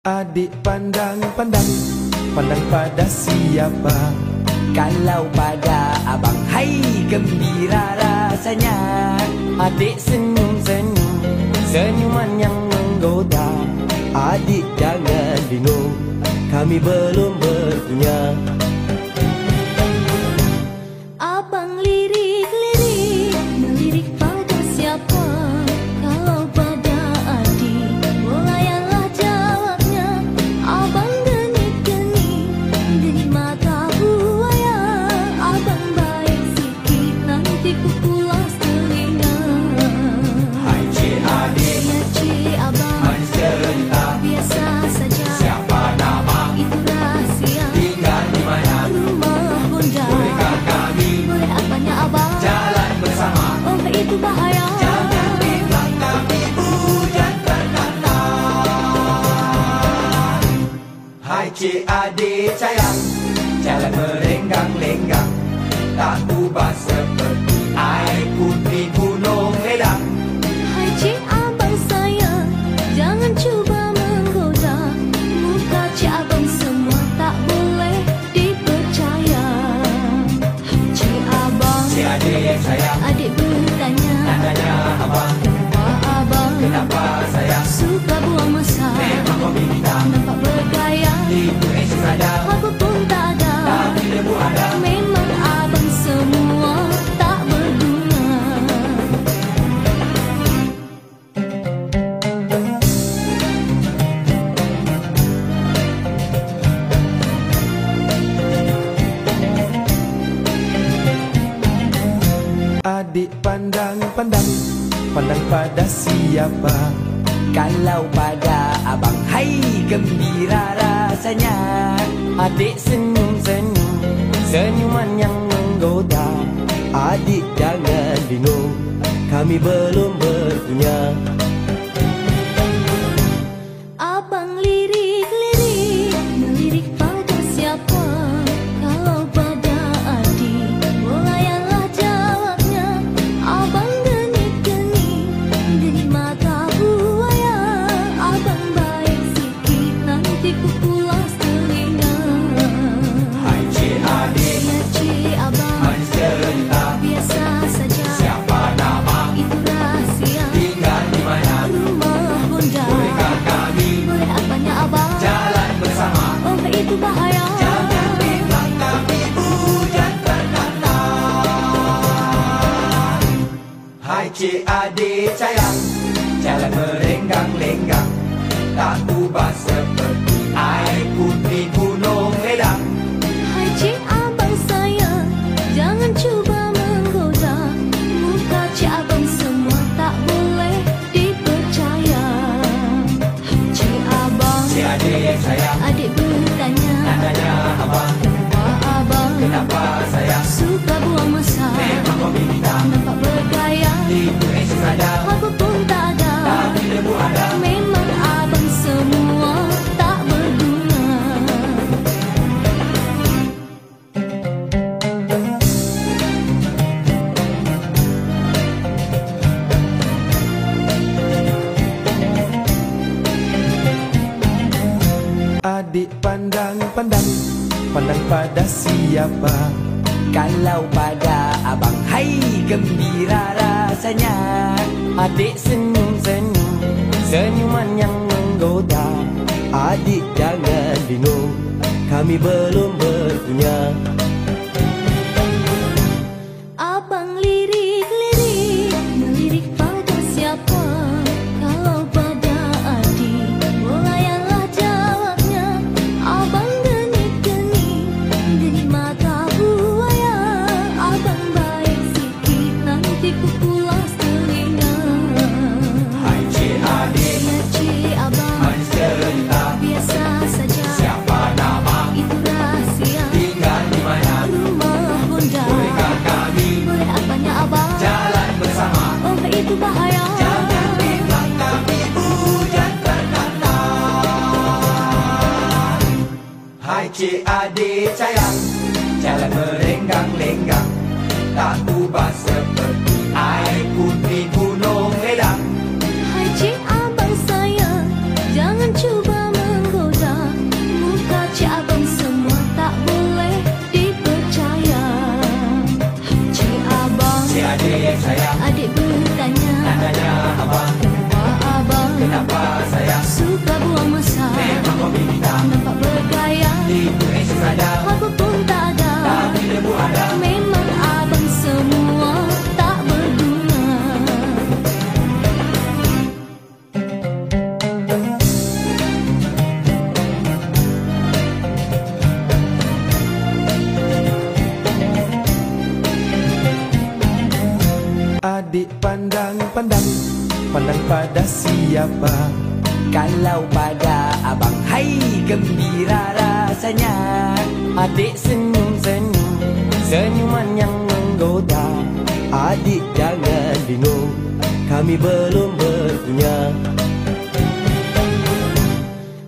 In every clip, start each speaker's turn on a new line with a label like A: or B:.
A: Adik pandang pada siapa?
B: Kalau pada abang, hai gembira rasanya. Adik senyum-senyum, senyuman yang menggoda.
A: Adik jangan bingung, kami belum berpunya.
C: Abang lirik-lirik, melirik pada siapa? Kalau pada adik, melayanlah jawabnya. Abang geni mata buaya. Abang baik sikit, nanti ku pulas telinga.
B: Hai cik adik,
C: Ya cik abang,
B: manis cerita.
C: biasa saja.
B: Siapa nama?
C: Itu rahasia.
B: Tinggal di mana?
C: Rumah bunda.
B: Bolehkah kami
C: Boleh apanya abang?
B: jalan bersama?
C: Oh itu bahaya.
B: Jangan bilang kami hujan terkata. Hai cik adik sayang, jalan merenggang-lenggang, tak ubah seperti air putih gunung ledang.
C: Hai cik abang sayang, jangan cuba menggoda. Muka cik abang semua tak boleh dipercaya. Hai cik abang,
B: Cik adik yang sayang,
C: adik bertanya,
B: tanya abang,
C: kenapa abang
B: kenapa sayang?
C: suka buang masa?
B: Memang kau bintang,
C: Nampak bergaya,
B: itu esok saja,
C: aku pun tak ada.
B: tapi debu ada.
C: Memang abang semua tak berguna.
A: Adik pandang pada siapa?
B: Kalau pada abang, hai gembira rasanya. Adik senyum-senyum, senyuman yang menggoda.
A: Adik jangan bingung, kami belum berpunya.
C: Abang lirik-lirik, melirik pada siapa? Kalau pada adik, melayanlah jawabnya. Abang geni mata buaya. Abang baik sikit, nanti ku pulas telinga.
B: Hai cik adik,
C: Ya cik abang,
B: manis cerita.
C: biasa saja.
B: Siapa nama?
C: Itu rahasia.
B: Tinggal di mana?
C: Rumah bunda.
B: Bolehkah kami
C: Boleh apanya abang?
B: jalan bersama?
C: Oh itu bahaya.
B: Jangan bilang kami hujan terkata. Hai cik adik sayang, jalan merenggang-lenggang, tak ubah seperti air putih gunung ledang.
C: Hai cik abang sayang, jangan cuba menggoda. Muka cik abang semua tak boleh dipercaya. Hai cik abang,
B: Cik adik yang sayang,
C: adik bertanya,
B: tanya abang,
C: kenapa abang
B: kenapa sayang?
C: suka buang masa?
B: Memang kau bintang,
C: Nampak bergaya,
B: itu esok saja,
C: aku pun tak ada.
B: tapi debu ada.
C: Memang abang semua tak berguna.
A: Adik pandang pada siapa?
B: Kalau pada abang, hai gembira rasanya. Adik senyum-senyum, senyuman yang menggoda.
A: Adik jangan bingung, kami belum berpunya.
C: Abang lirik-lirik, melirik pada siapa? Kalau pada adik, melayanlah jawabnya. Abang geni mata buaya. Abang baik sikit, nanti ku pulas telinga.
B: Hai cik adik,
C: Ya cik abang,
B: manis cerita.
C: biasa saja.
B: Siapa nama?
C: Itu rahasia.
B: Tinggal di mana?
C: Rumah bunda.
B: Bolehkah kami
C: Boleh apanya abang?
B: jalan bersama?
C: Oh itu bahaya.
B: Jangan bilang kami hujan terkata. Hai cik adik sayang, jalan merenggang-lenggang, tak ubah seperti air putih gunung ledang.
C: Hai cik abang sayang, jangan cuba menggoda. masa.
B: Memang kopi hitam
C: Nampak bergaya,
B: itu esok ada.
C: apa pun tak ada.
B: Tapi debu ada.
C: Memang abang semua tak berguna.
A: Adik pandang pada siapa?
D: Kalau pada abang, hai gembira rasanya. Adik senyum-senyum, senyuman yang menggoda.
A: Adik jangan bingung, kami belum berpunya.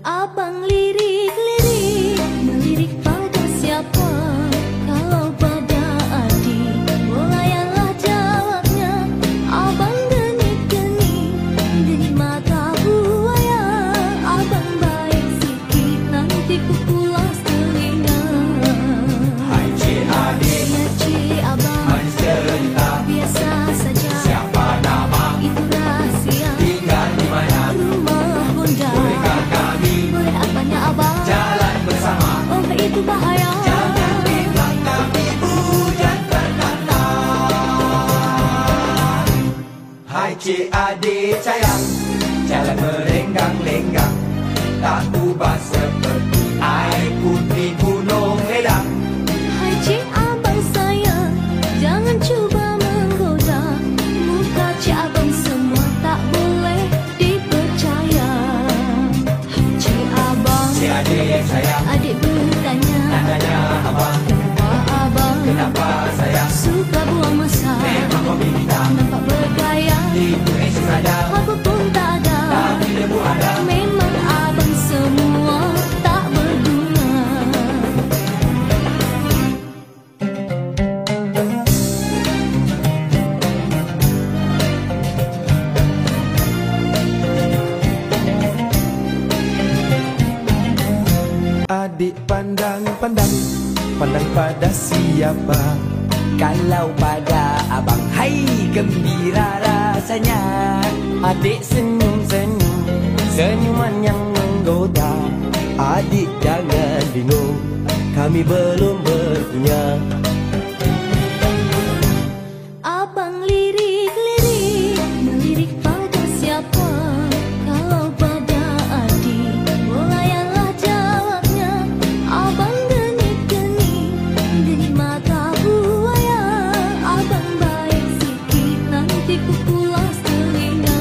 C: Abang lirik-lirik, melirik pada siapa? Kalau pada adik, layanlah jawabnya. Abang genik-genik, genik mata buaya. Abang baik sikit, nanti ku pulas telinga.
B: Hai cik adik,
C: Ya cik abang,
B: manis cerita.
C: biasa saja.
B: Siapa nama?
C: Itu rahsia.
B: Tinggal di mana?
C: Rumah bunda.
B: Bolehkah kami
C: Boleh apanya abang?
B: jalan bersama?
C: Oh itu bahaya.
B: Jangan bilang kami hujan terkata. Hai cik adik sayang, jalan merenggang-lenggang. Tak ubah seperti air putih gunung ledang.
C: Hai cik abang sayang, jangan cuba menggoda. Muka cik abang semua tak boleh dipercaya. Hai cik abang,
B: Cik adik sayang,
C: adik bertanya,
B: tanya abang,
C: kenapa abang
B: kenapa sayang?
C: suka buang masa?
B: Memang kopi hitam
C: Nampak bergaya,
B: itu esok ada.
C: apa pun tak ada.
B: Tapi debu ada.
C: Memang abang semua tak berguna.
A: Adik pandang pada siapa?
D: Kalau pada abang, hai gembira rasanya. Adik senyum-senyum, senyuman yang menggoda.
A: Adik jangan bingung, kami belum berpunya.
C: Abang lirik-lirik, melirik pada siapa? Kalau pada adik, layanlah jawabnya. Abang genik-genik, genik mata buaya. Abang baik sikit, nanti ku pulas telinga.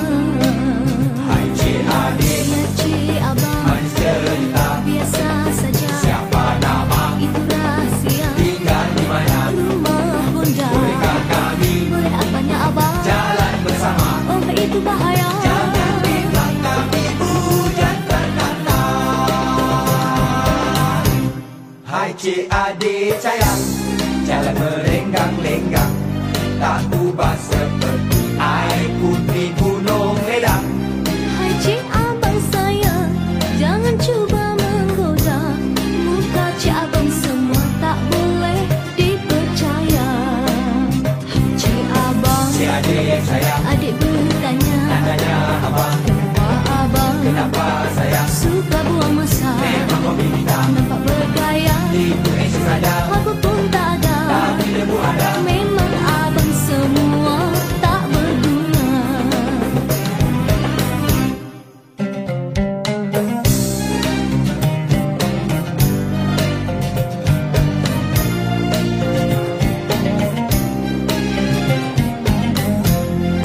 B: Hai cik adik,
C: Ya cik abang,
B: manis cerita.
C: biasa saja.
B: Siapa nama?
C: Itu rahsia.
B: Tinggal di mana?
C: Rumah bunda.
B: Bolehkah kami
C: Boleh apanya abang?
B: jalan bersama?
C: Oh itu bahaya.
B: Jangan bilang kami hujan terkata. Hai cik adik sayang, jalan merenggang-lenggang. Tak ubah seperti air putih gunung ledang.
C: Hai cik abang sayang, jangan cuba menggoda. Muka cik abang semua tak boleh dipercaya. Hai cik abang,
B: Cik adik sayang,
C: adik bertanya,
B: tanya abang,
C: kenapa abang
B: kenapa sayang?
C: suka buang masa?
B: Memang kopi hitam
C: Nampak bergaya,
B: itu esok ada.
C: apa pun tak ada.
B: Tapi debu ada.
C: Memang abang semua tak berguna.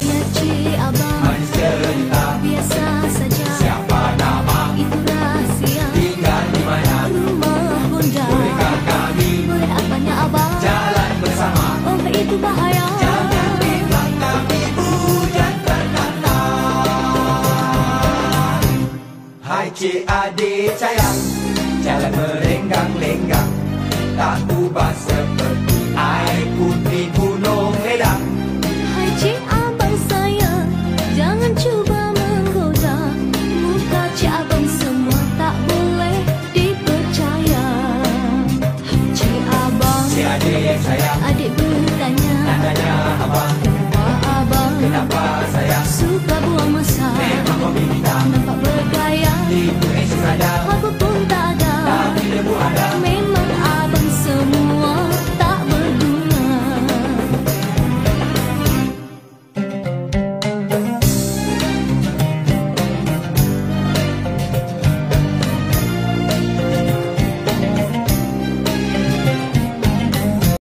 C: Ya cik abang,
B: Manis cerita.
C: biasa saja.
B: Siapa nama?
C: Itu rahsia.
B: Tinggal di mana?
C: Rumah bunda.
B: Bolehkah kami
C: Boleh apanya abang?
B: jalan bersama?
C: Oh itu bahaya.
B: Jangan bilang kami hujan terkata. Hai cik adik sayang, jalan merenggang-lenggang. Tak